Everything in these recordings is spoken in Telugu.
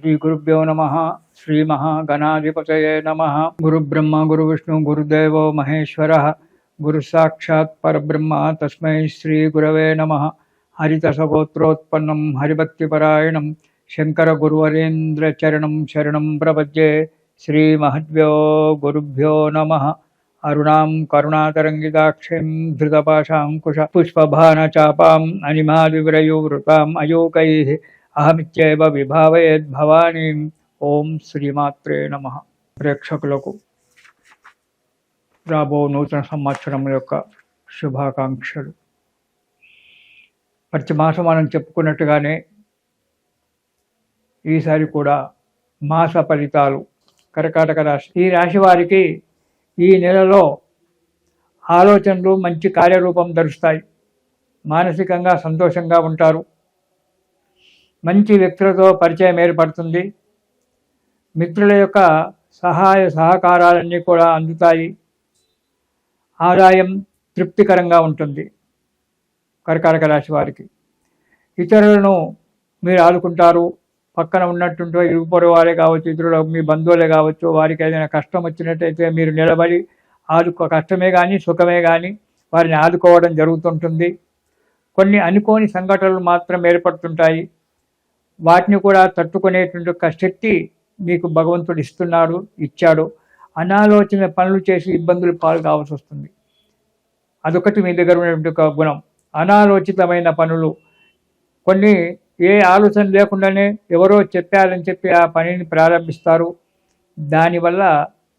శ్రీ గురుభ్యో నమః. శ్రీ మహాగణాధిపతయే నమః. గురుబ్రహ్మ గురువిష్ణు గురుదేవో మహేశ్వరః. గురు సాక్షాత్ పరబ్రహ్మ తస్మై శ్రీ గురవే నమః. హరితసగోత్రోత్పన్నం హరిభక్తిపరాయణం శంకర గురువరేంద్ర చరణం శరణం ప్రపద్యే. శ్రీ మహద్భ్యో గురుభ్యో నమః. అరుణాం కరుణాతరంగితాక్షిం ధృతపాశాంకుశ పుష్పభానచాపాం అనిమాదివ్రయూవృతాం అయోకైః అహమిత్యేవ విభావయేద్భవానీం. ఓం శ్రీమాత్రే నమః. ప్రేక్షకులకు రాబో నూతన సంవత్సరం యొక్క శుభాకాంక్షలు. ప్రతి మాసం మనం చెప్పుకున్నట్టుగానే ఈసారి కూడా మాస ఫలితాలు కర్కాటక రాశి. ఈ రాశి వారికి ఈ నెలలో ఆలోచనలు మంచి కార్యరూపం ధరుస్తాయి. మానసికంగా సంతోషంగా ఉంటారు. మంచి వ్యక్తులతో పరిచయం ఏర్పడుతుంది. మిత్రుల యొక్క సహాయ సహకారాలన్నీ కూడా అందుతాయి. ఆదాయం తృప్తికరంగా ఉంటుంది కర్కాటక రాశి వారికి. ఇతరులను మీరు ఆదుకుంటారు. పక్కన ఉన్నట్టుంటో ఇరుగు పొరుగు వారే కావచ్చు, ఇతరులు మీ బంధువులే కావచ్చు, వారికి ఏదైనా కష్టం వచ్చినట్టయితే మీరు నిలబడి కష్టమే కానీ సుఖమే కానీ వారిని ఆదుకోవడం జరుగుతుంటుంది. కొన్ని అనుకోని సంఘటనలు మాత్రం ఏర్పడుతుంటాయి. వాటిని కూడా తట్టుకునేటువంటి ఒక శక్తి మీకు భగవంతుడు ఇచ్చాడు. అనాలోచన పనులు చేసి ఇబ్బందులు పాలు కావాల్సి వస్తుంది. అదొకటి మీ దగ్గర ఉన్నటువంటి ఒక గుణం. అనాలోచితమైన పనులు, కొన్ని ఏ ఆలోచన లేకుండానే ఎవరో చెప్పారని చెప్పి ఆ పనిని ప్రారంభిస్తారు. దానివల్ల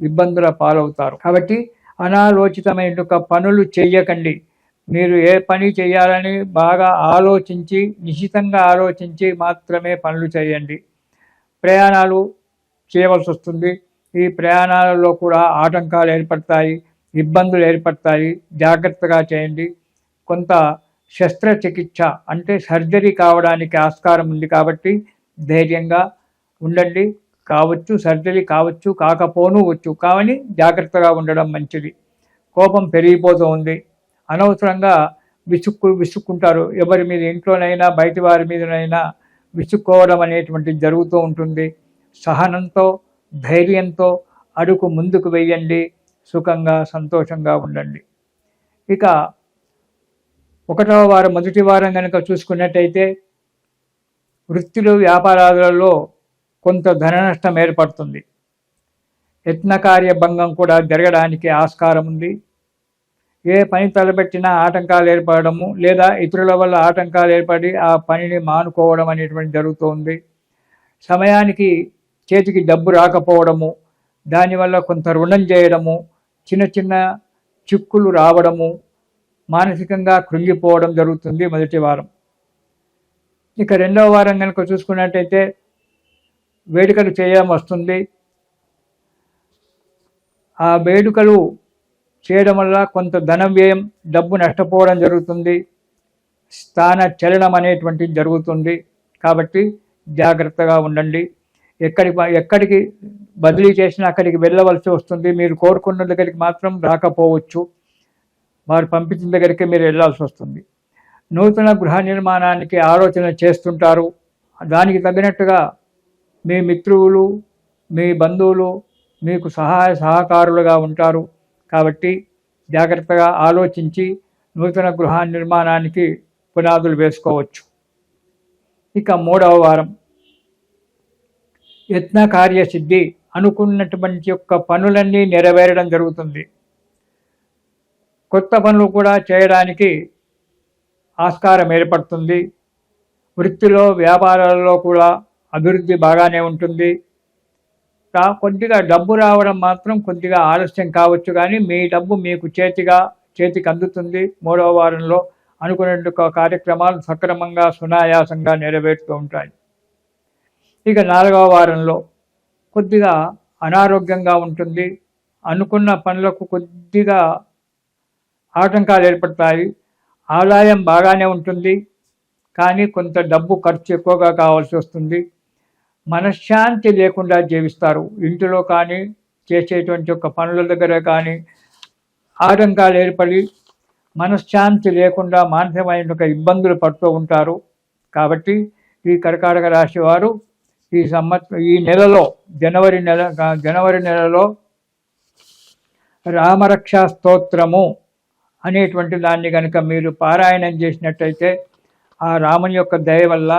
ఇబ్బందుల పాలవుతారు. కాబట్టి అనాలోచితమైన పనులు చెయ్యకండి. మీరు ఏ పని చేయాలని బాగా ఆలోచించి నిశితంగా ఆలోచించి మాత్రమే పనులు చేయండి. ప్రయాణాలు చేయవలసి వస్తుంది. ఈ ప్రయాణాలలో కూడా ఆటంకాలు ఏర్పడతాయి, ఇబ్బందులు ఏర్పడతాయి. జాగ్రత్తగా చేయండి. కొంత శస్త్రచికిత్స అంటే సర్జరీ కావడానికి ఆస్కారం ఉంది కాబట్టి ధైర్యంగా ఉండండి. కావచ్చు సర్జరీ కావచ్చు, కాకపోనూవచ్చు. కానీ జాగ్రత్తగా ఉండడం మంచిది. కోపం పెరిగిపోతూ ఉంది. అనవసరంగా విసుక్కుంటారు. ఎవరి మీద, ఇంట్లోనైనా బయటి వారి మీదనైనా విసుక్కోవడం అనేటువంటిది జరుగుతూ ఉంటుంది. సహనంతో ధైర్యంతో అడుగు ముందుకు వేయండి. సుఖంగా సంతోషంగా ఉండండి. ఇక 1వ వారం మొదటి వారం కనుక చూసుకున్నట్టయితే వృత్తిలో వ్యాపారాలలో కొంత ధన నష్టం ఏర్పడుతుంది. యత్నకార్య భంగం కూడా జరగడానికి ఆస్కారం ఉంది. ఏ పని తలపెట్టినా ఆటంకాలు ఏర్పడము లేదా ఇతరుల వల్ల ఆటంకాలు ఏర్పడి ఆ పనిని మానుకోవడం అనేటువంటి జరుగుతుంది. సమయానికి చేతికి డబ్బు రాకపోవడము, దానివల్ల కొంత రుణం చేయడము, చిన్న చిన్న చిక్కులు రావడము, మానసికంగా కృంగిపోవడం జరుగుతుంది మొదటి వారం. ఇక 2వ వారం కనుక చూసుకున్నట్టయితే వేడుకలు చేయడం వస్తుంది. ఆ వేడుకలు చేయడం వల్ల కొంత ధన వ్యయం, డబ్బు నష్టపోవడం జరుగుతుంది. స్థాన చలనం అనేటువంటిది జరుగుతుంది. కాబట్టి జాగ్రత్తగా ఉండండి. ఎక్కడికి బదిలీ చేసినా అక్కడికి వెళ్ళవలసి వస్తుంది. మీరు కోరుకున్న దగ్గరికి మాత్రం రాకపోవచ్చు. వారు పంపించిన దగ్గరికి మీరు వెళ్ళాల్సి వస్తుంది. నూతన గృహ నిర్మాణానికి ఆలోచన చేస్తుంటారు. దానికి తగినట్టుగా మీ మిత్రులు, మీ బంధువులు మీకు సహాయ సహకారులుగా ఉంటారు. కాబట్టి జాగ్రత్తగా ఆలోచించి నూతన గృహ నిర్మాణానికి పునాదులు వేసుకోవచ్చు. ఇక 3వ వారం యత్న కార్యసిద్ధి. అనుకున్నటువంటి యొక్క పనులన్నీ నెరవేరడం జరుగుతుంది. కొత్త పనులు కూడా చేయడానికి ఆస్కారం ఏర్పడుతుంది. వృత్తిలో వ్యాపారాలలో కూడా అభివృద్ధి బాగానే ఉంటుంది. కొద్దిగా డబ్బు రావడం మాత్రం కొద్దిగా ఆలస్యం కావచ్చు, కానీ మీ డబ్బు మీకు చేతికి అందుతుంది. 3వ వారంలో అనుకునే కార్యక్రమాలు సక్రమంగా సునాయాసంగా నెరవేరుతూ ఉంటాయి. ఇక 4వ వారంలో కొద్దిగా అనారోగ్యంగా ఉంటుంది. అనుకున్న పనులకు కొద్దిగా ఆటంకాలు ఏర్పడతాయి. ఆదాయం బాగానే ఉంటుంది, కానీ కొంత డబ్బు ఖర్చు ఎక్కువగా కావాల్సి వస్తుంది. మనశ్శాంతి లేకుండా జీవిస్తారు. ఇంటిలో కానీ చేసేటువంటి ఒక పనుల దగ్గర కానీ ఆటంకాలు ఏర్పడి మనశ్శాంతి లేకుండా మానసికమైన ఇబ్బందులు పడుతూ ఉంటారు. కాబట్టి ఈ కర్కాటక రాశి వారు ఈ నెలలో జనవరి నెలలో రామరక్షా స్తోత్రము అనేటువంటి దాన్ని కనుక మీరు పారాయణం చేసినట్టయితే ఆ రాముని యొక్క దయ వల్ల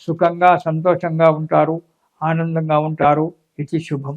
సుఖంగా సంతోషంగా ఉంటారు, ఆనందంగా ఉంటారు. ఇది శుభం.